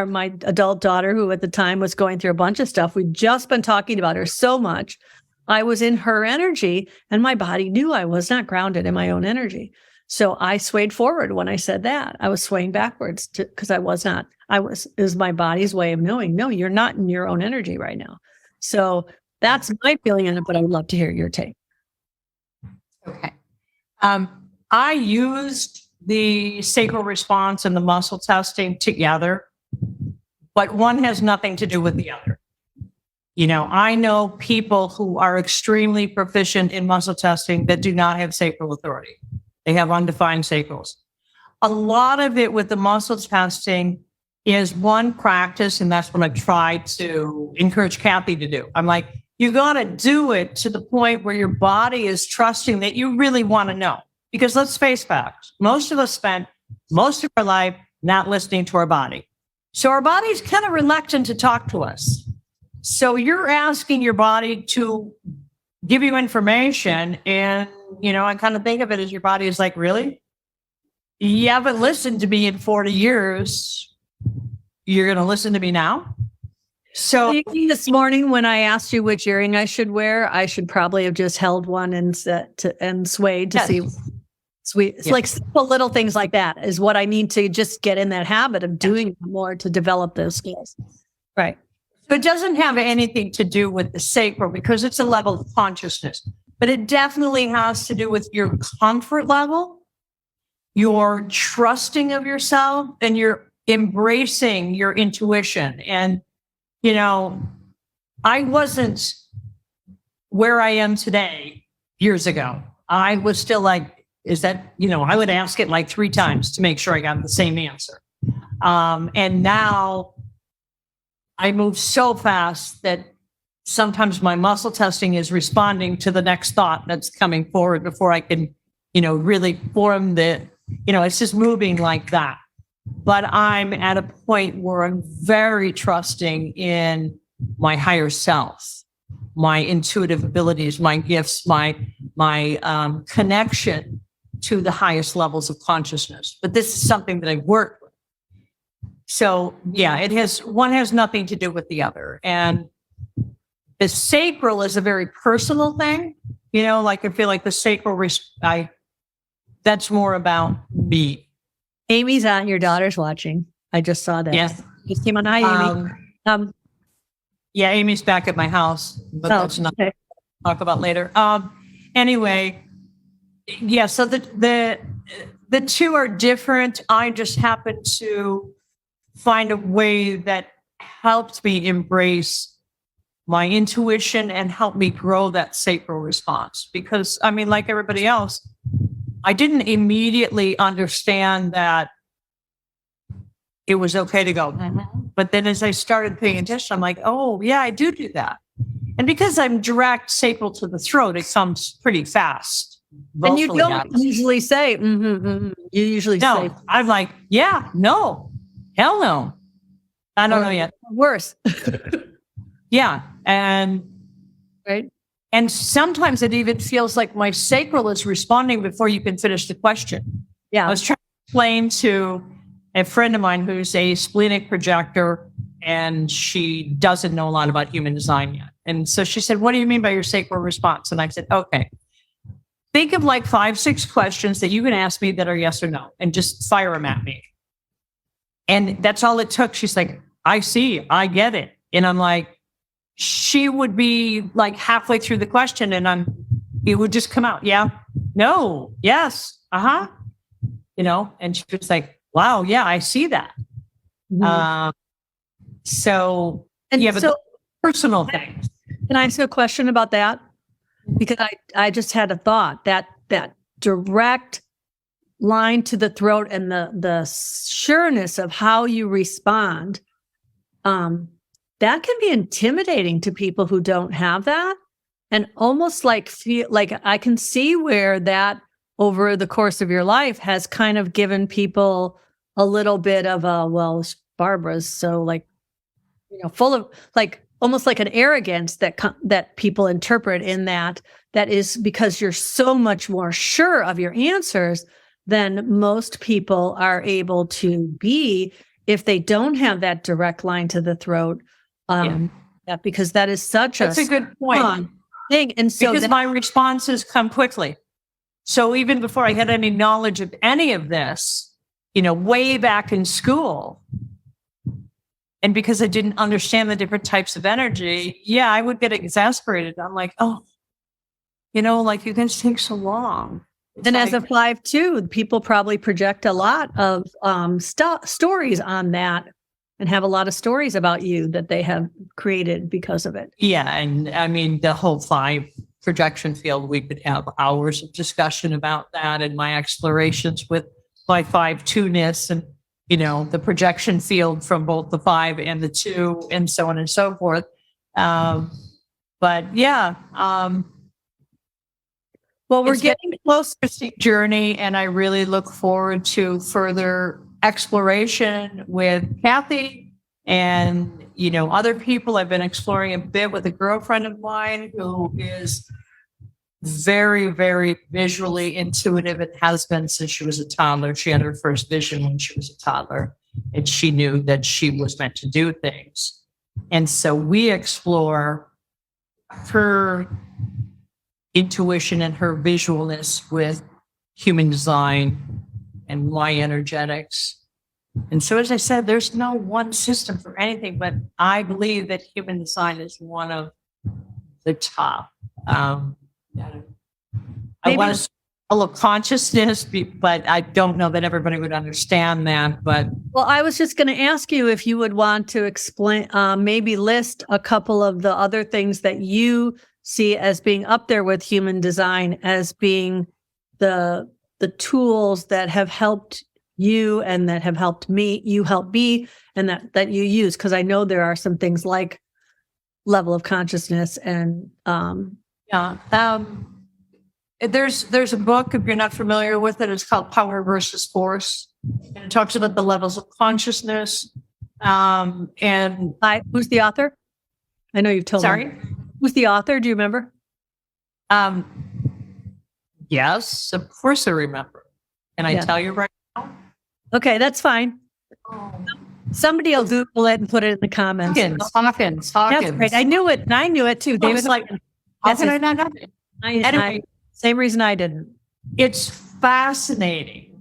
my adult daughter, who at the time was going through a bunch of stuff. We'd just been talking about her so much. I was in her energy and my body knew I was not grounded in my own energy. So I swayed forward when I said that. I was swaying backwards because I was not. It was my body's way of knowing, no, you're not in your own energy right now. So that's my feeling on it, but I would love to hear your take. Okay. I used the sacral response and the muscle testing together, but one has nothing to do with the other. I know people who are extremely proficient in muscle testing that do not have sacral authority. They have undefined sacrals. A lot of it with the muscle testing is one practice, and that's what I try to encourage Kathy to do. I'm like, you got to do it to the point where your body is trusting that you really want to know. Because let's face facts, most of us spend most of our life not listening to our body. So our body's kind of reluctant to talk to us. So you're asking your body to give you information. And, I kind of think of it as your body is like, really? You haven't listened to me in 40 years. You're going to listen to me now? So this morning when I asked you which earring I should wear, I should probably have just held one and swayed to see. It's like simple little things like that is what I need to just get in that habit of doing more to develop those skills. Right. But it doesn't have anything to do with the sacral because it's a level of consciousness. But it definitely has to do with your comfort level, your trusting of yourself, and your embracing your intuition. And, I wasn't where I am today years ago. I was still like, is that, I would ask it like 3 times to make sure I got the same answer. And now I move so fast that sometimes my muscle testing is responding to the next thought that's coming forward before I can, really form it's just moving like that. But I'm at a point where I'm very trusting in my higher self, my intuitive abilities, my gifts, my connection to the highest levels of consciousness. But this is something that I've worked with. So yeah, one has nothing to do with the other. And the sacral is a very personal thing, like I feel like the sacral, that's more about me. Amy's on, your daughter's watching. I just saw that. Yes. Just came on. Hi, Amy. Yeah, Amy's back at my house, but that's not okay. Talk about later. Anyway, yeah, so the two are different. I just happen to find a way that helped me embrace my intuition and help me grow that sacral response. Because, like everybody else, I didn't immediately understand that it was okay to go. But then as I started paying attention, I'm like, oh, yeah, I do that. And because I'm direct sacral to the throat, it comes pretty fast. And you don't usually say, You usually say. I'm like, yeah, no, hell no. I don't know yet. Worse. Yeah. And right. And sometimes it even feels like my sacral is responding before you can finish the question. Yeah. I was trying to explain to a friend of mine who's a splenic projector, and she doesn't know a lot about human design yet. And so she said, what do you mean by your sacral response? And I said, okay, think of like 5, 6 questions that you can ask me that are yes or no, and just fire them at me. And that's all it took. She's like, I see, I get it. And I'm like, she would be like halfway through the question and it would just come out. Yeah, no, yes, and she was like, wow, yeah, I see that. Mm-hmm. But personal things. Can I ask you a question about that? Because I just had a thought that direct line to the throat and the sureness of how you respond, that can be intimidating to people who don't have that, and almost feel like I can see where that over the course of your life has kind of given people a little bit of Barbara's so full of almost like an arrogance that people interpret in that is because you're so much more sure of your answers than most people are able to be if they don't have that direct line to the throat. Because that is that's a good point thing. And so because my responses come quickly. So even before I had any knowledge of any of this, way back in school, and because I didn't understand the different types of energy, I would get exasperated. I'm like, oh, you guys take so long. And as a 5'2", people probably project a lot of stories on that and have a lot of stories about you that they have created because of it. Yeah. And I mean, the whole 5 projection field, we could have hours of discussion about that and my explorations with my 5 2-ness and, the projection field from both the 5 and the 2 and so on and so forth. But yeah, well, we're it's getting been a close journey, and I really look forward to further exploration with Kathy and, other people. I've been exploring a bit with a girlfriend of mine who is very, very visually intuitive and has been since she was a toddler. She had her first vision when she was a toddler, and she knew that she was meant to do things. And so we explore her intuition and her visualness with human design and my energetics. And so, as I said, there's no one system for anything, but I believe that human design is one of the top. I want to look consciousness, but I don't know that everybody would understand that. But well, I was just going to ask you if you would want to explain, maybe list a couple of the other things that you see as being up there with human design, as being the tools that have helped you and that have helped me, you help me, and that you use. Because I know there are some things like level of consciousness and there's a book, if you're not familiar with it, it's called Power versus Force, and it talks about the levels of consciousness. And who's the author? I know you've told me. Sorry? Who's the author? Do you remember? Yes, of course I remember. Can I tell you right now? Okay, that's fine. Somebody will Google it and put it in the comments. Hawkins. That's great. I knew it, and I knew it too. David, like, how can I not know it? Anyway, same reason I didn't. It's fascinating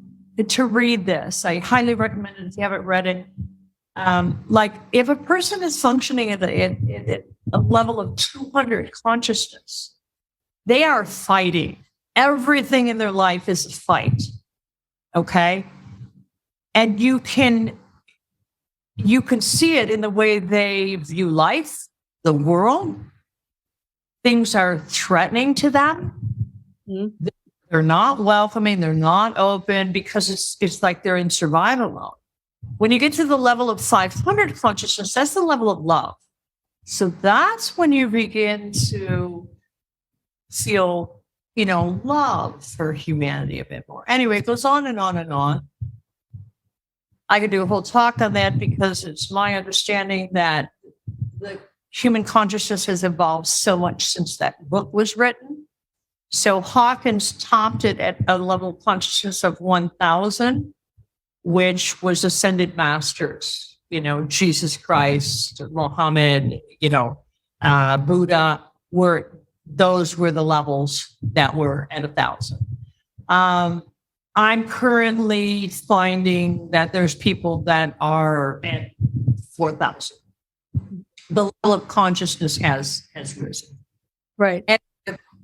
to read this. I highly recommend it if you haven't read it. Like, if a person is functioning at a level of 200 consciousness, they are fighting. Everything in their life is a fight. Okay? And you can see it in the way they view life, the world. Things are threatening to them. Mm-hmm. They're not welcoming. They're not open because it's like they're in survival mode. When you get to the level of 500 consciousness, that's the level of love. So that's when you begin to feel, love for humanity a bit more. Anyway, it goes on and on and on. I could do a whole talk on that because it's my understanding that the human consciousness has evolved so much since that book was written. So Hawkins topped it at a level of consciousness of 1,000, which was ascended masters, Jesus Christ, Muhammad, Buddha, those were the levels that were at 1,000. I'm currently finding that there's people that are at 4,000. The level of consciousness has risen. Right. And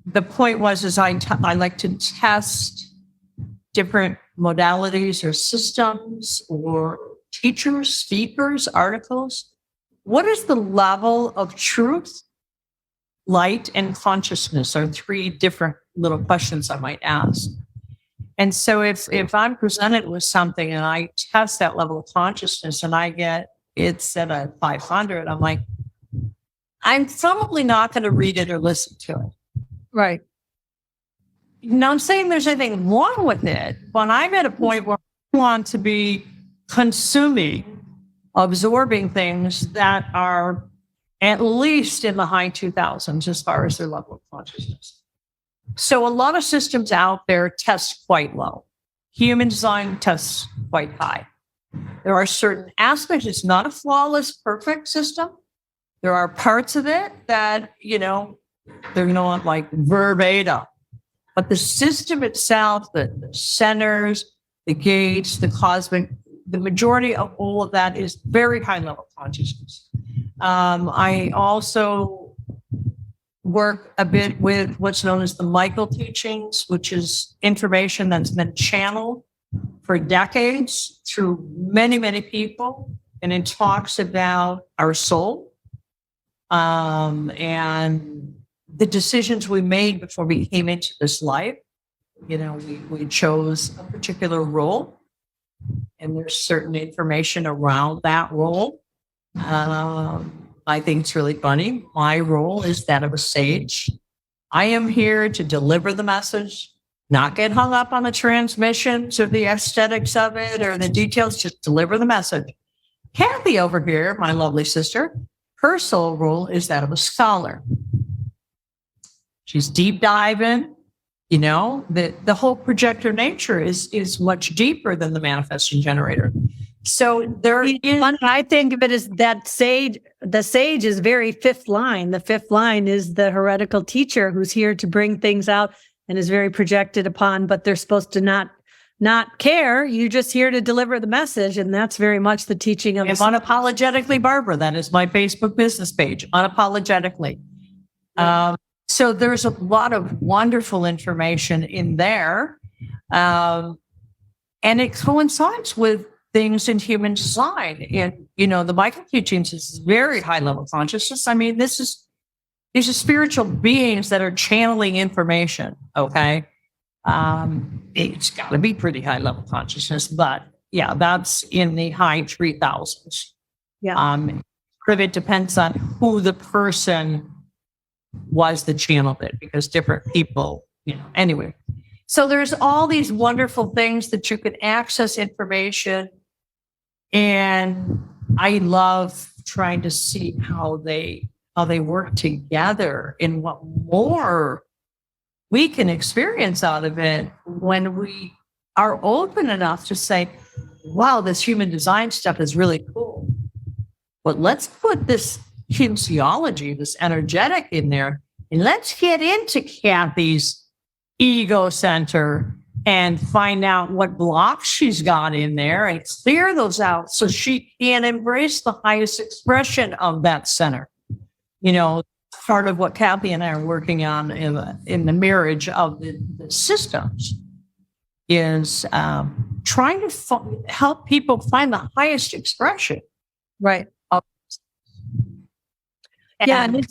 the point was, I like to test different modalities or systems or teachers, speakers, articles. What is the level of truth, light, and consciousness are 3 different little questions I might ask. And so if I'm presented with something and I test that level of consciousness and I get it's at a 500, I'm like, I'm probably not going to read it or listen to it. Right. Now, I'm saying there's anything wrong with it, but I'm at a point where I want to be consuming, absorbing things that are at least in the high 2000s as far as their level of consciousness. So a lot of systems out there test quite low. Human design tests quite high. There are certain aspects. It's not a flawless, perfect system. There are parts of it that, they're not like verbatim. But the system itself, the centers, the gates, the cosmic, the majority of all of that is very high level consciousness. I also work a bit with what's known as the Michael teachings, which is information that's been channeled for decades through many, many people. and it talks about our soul, and the decisions we made before we came into this life. You know, we chose a particular role, and there's certain information around that role. I think it's really funny. My role is that of a sage. I am here to deliver the message, not get hung up on the transmissions or the aesthetics of it or the details, just deliver the message. Kathy over here, my lovely sister, her soul role is that of a scholar. She's deep diving. You know, the whole projector nature is much deeper than the manifesting generator. So there is. I think of it as that sage. The sage is very fifth line. The fifth line is the heretical teacher who's here to bring things out and is very projected upon, but they're supposed to not care. You're just here to deliver the message. And that's very much the teaching of Unapologetically Barbara. That is my Facebook business page, unapologetically. So there's a lot of wonderful information in there. And it coincides with things in human design. And, you know, the micro teachings is very high level consciousness. I mean, these are spiritual beings that are channeling information. Okay. It's got to be pretty high level consciousness, but yeah, that's in the high 3000s. Yeah. It depends on who the person was that channeled it, because different people, you know, anyway. So there's all these wonderful things that you can access information. And I love trying to see how they work together and what more we can experience out of it when we are open enough to say, wow, this human design stuff is really cool. But let's put this kinesiology, this energetic in there, and let's get into Kathy's ego center and find out what blocks she's got in there and clear those out so she can embrace the highest expression of that center. You know, part of what Kathy and I are working on in the marriage of the systems is trying to help people find the highest expression. Right. Yeah, and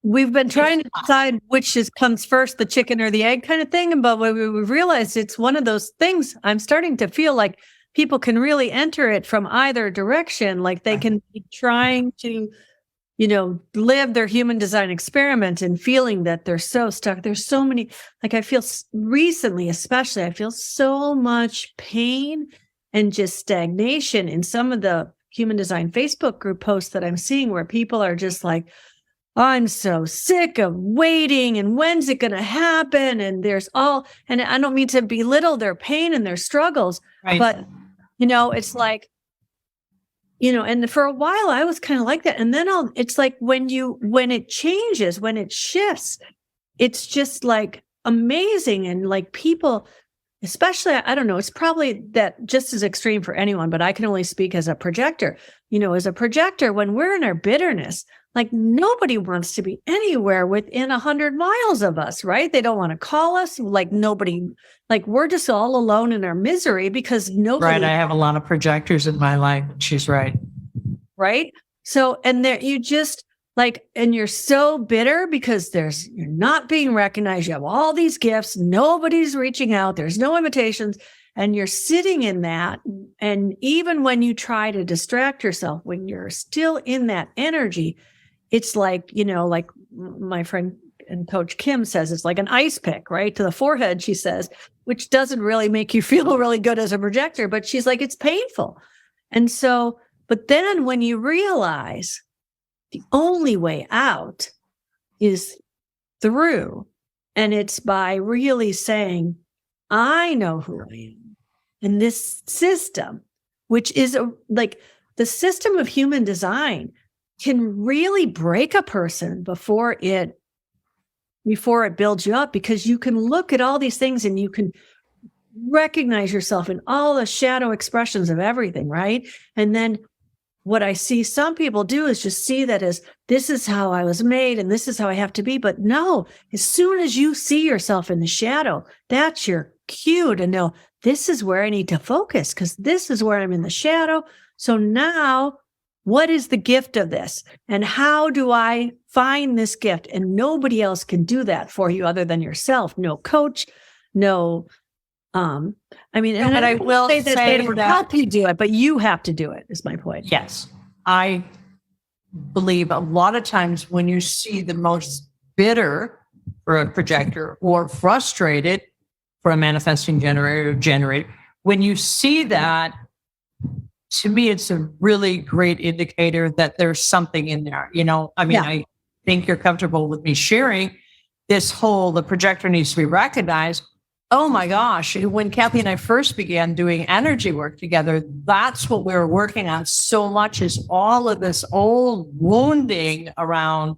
we've been trying to decide which comes first, the chicken or the egg kind of thing. But when we realized it's one of those things, I'm starting to feel like people can really enter it from either direction. Like they can be trying to, you know, live their human design experiment and feeling that they're so stuck. There's so many, like I feel recently, especially, I feel so much pain and just stagnation in some of the human design Facebook group posts that I'm seeing where people are just like, I'm so sick of waiting and when's it going to happen? And there's and I don't mean to belittle their pain and their struggles, right. But, you know, it's like, you know, and for a while I was kind of like that. And then it's like when it changes, when it shifts, it's just like amazing. And like people, especially, I don't know, it's probably that just as extreme for anyone, but I can only speak as a projector. You know, as a projector, when we're in our bitterness, like nobody wants to be anywhere within 100 miles of us, right? They don't want to call us, like nobody, like we're just all alone in our misery because nobody. Right, I have a lot of projectors in my life. She's right. Right? So, and there you just like, and you're so bitter because you're not being recognized. You have all these gifts. Nobody's reaching out. There's no invitations. And you're sitting in that. And even when you try to distract yourself, when you're still in that energy, it's like, you know, like my friend and coach Kim says, it's like an ice pick, right? To the forehead, she says, which doesn't really make you feel really good as a projector, but she's like, it's painful. And so, but then when you realize the only way out is through, and it's by really saying, I know who I am. And this system, which is like the system of human design, can really break a person before it builds you up, because you can look at all these things and you can recognize yourself in all the shadow expressions of everything, right? And then what I see some people do is just see that as this is how I was made and this is how I have to be. But no, as soon as you see yourself in the shadow, that's your cue to know this is where I need to focus, because this is where I'm in the shadow. So now, what is the gift of this? And how do I find this gift? And nobody else can do that for you other than yourself. No coach, no, and I will say they don't help you do it, but you have to do it, is my point. Yes. I believe a lot of times when you see the most bitter for a projector or frustrated for a manifesting generator, when you see that, to me, it's a really great indicator that there's something in there. I think you're comfortable with me sharing the projector needs to be recognized. Oh my gosh. When Kathy and I first began doing energy work together, that's what we were working on so much, is all of this old wounding around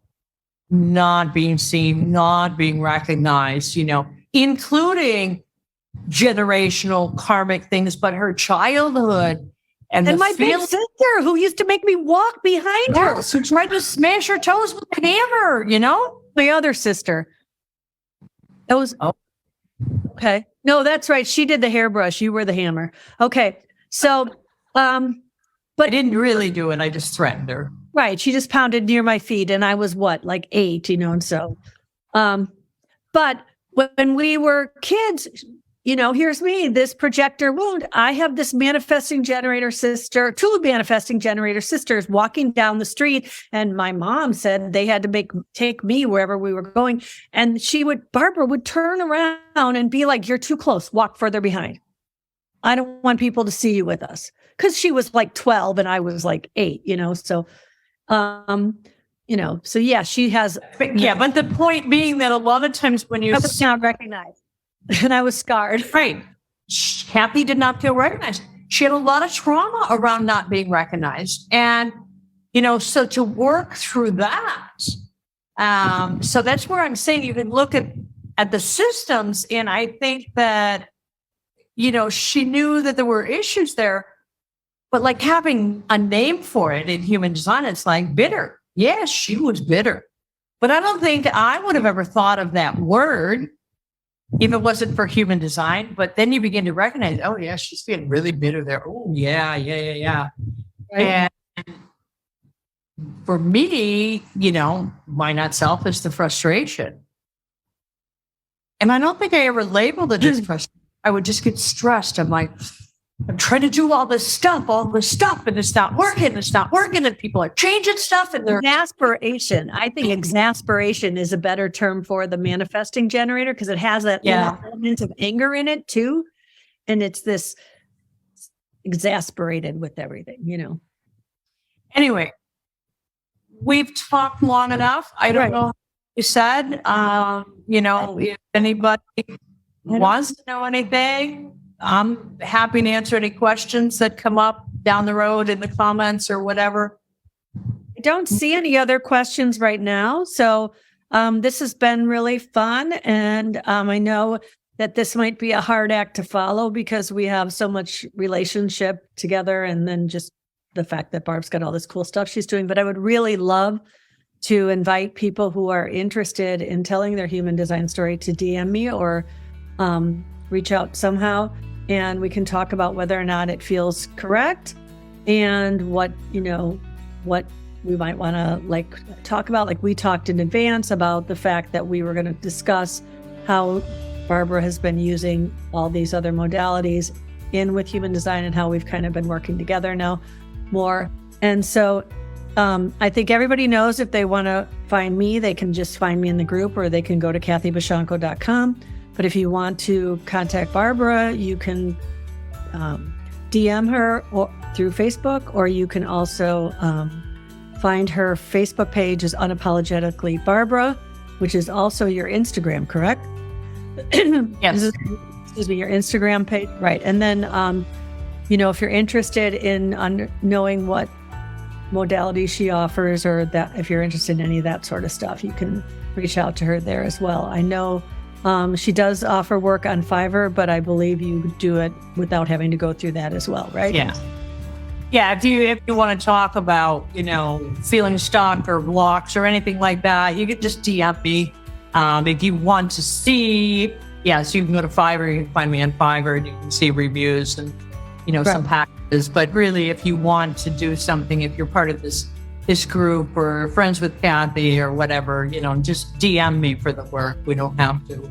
not being seen, not being recognized, including generational karmic things, but her childhood and my big sister who used to make me walk behind her. Who tried to smash her toes with a hammer, My other sister. That was... Oh. Okay. No, that's right. She did the hairbrush. You were the hammer. Okay. So, but I didn't really do it. I just threatened her. Right. She just pounded near my feet, and I was like 8, and so, but when we were kids, here's me, this projector wound. I have this manifesting generator sister, 2 manifesting generator sisters walking down the street. And my mom said they had to take me wherever we were going. And Barbara would turn around and be like, "You're too close. Walk further behind. I don't want people to see you with us." Cause she was like 12 and I was like 8, so, so yeah, she has. But the point being that a lot of times when you not recognized. And I was scarred. Right. Kathy did not feel recognized. She had a lot of trauma around not being recognized. And, so to work through that, so that's where I'm saying you can look at the systems. And I think that, she knew that there were issues there, but like having a name for it in human design, it's like bitter. Yes, she was bitter. But I don't think I would have ever thought of that word if it wasn't for human design. But then you begin to recognize, oh yeah, she's feeling really bitter there. Oh yeah. Right. And for me, my not self is the frustration. And I don't think I ever labeled it as frustration. I would just get stressed. I'm like, I'm trying to do all this stuff, and it's not working, and people are changing stuff, and they're... Exasperation. I think exasperation is a better term for the manifesting generator, because it has that element of anger in it too. And it's this exasperated with everything, Anyway, we've talked long enough. I don't know what you said. If anybody wants to know anything, I'm happy to answer any questions that come up down the road in the comments or whatever. I don't see any other questions right now. So this has been really fun. And I know that this might be a hard act to follow because we have so much relationship together, and then just the fact that Barb's got all this cool stuff she's doing. But I would really love to invite people who are interested in telling their human design story to DM me or reach out somehow. And we can talk about whether or not it feels correct and what we might want to talk about. Like we talked in advance about the fact that we were going to discuss how Barbara has been using all these other modalities in with human design and how we've kind of been working together now more. And so I think everybody knows if they want to find me, they can just find me in the group, or they can go to kathybashanko.com. But if you want to contact Barbara, you can DM her through Facebook, or you can also find her Facebook page is Unapologetically Barbara, which is also your Instagram, correct? Yes. Excuse me, your Instagram page. Right. And then, if you're interested in knowing what modalities she offers, or that if you're interested in any of that sort of stuff, you can reach out to her there as well. I know she does offer work on Fiverr, but I believe you do it without having to go through that as well, right? Yeah. Yeah. If you want to talk about, feeling stuck or blocks or anything like that, you can just DM me. If you want to see, so you can go to Fiverr, you can find me on Fiverr, and you can see reviews and some packages. But really, if you want to do something, if you're part of this group or friends with Kathy or whatever, just DM me for the work. We don't have to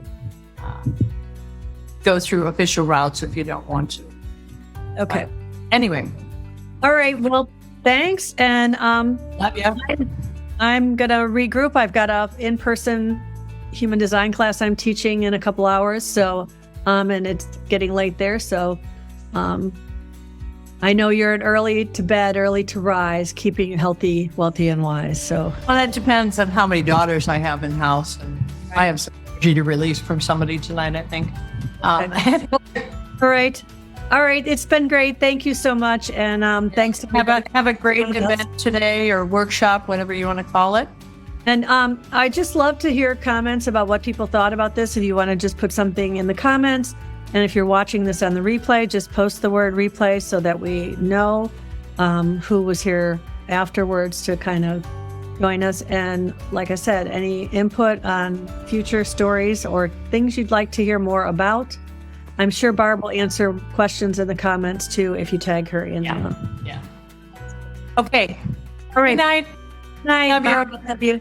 go through official routes if you don't want to. Okay. But anyway. All right. Well, thanks. And Love you. I'm going to regroup. I've got a in-person human design class I'm teaching in a couple hours. So, and it's getting late there. So, I know you're an early to bed, early to rise, keeping you healthy, wealthy, and wise. So, well, that depends on how many daughters I have in house, and I have some energy to release from somebody tonight, I think. All right. It's been great. Thank you so much, and thanks to have a great event today or workshop, whatever you want to call it. And I just love to hear comments about what people thought about this. If you want to just put something in the comments. And if you're watching this on the replay, just post the word replay so that we know who was here afterwards to kind of join us. And like I said, any input on future stories or things you'd like to hear more about, I'm sure Barb will answer questions in the comments too if you tag her in them. Yeah. Okay. All right. Good night. Night. Love you. Barb, love you.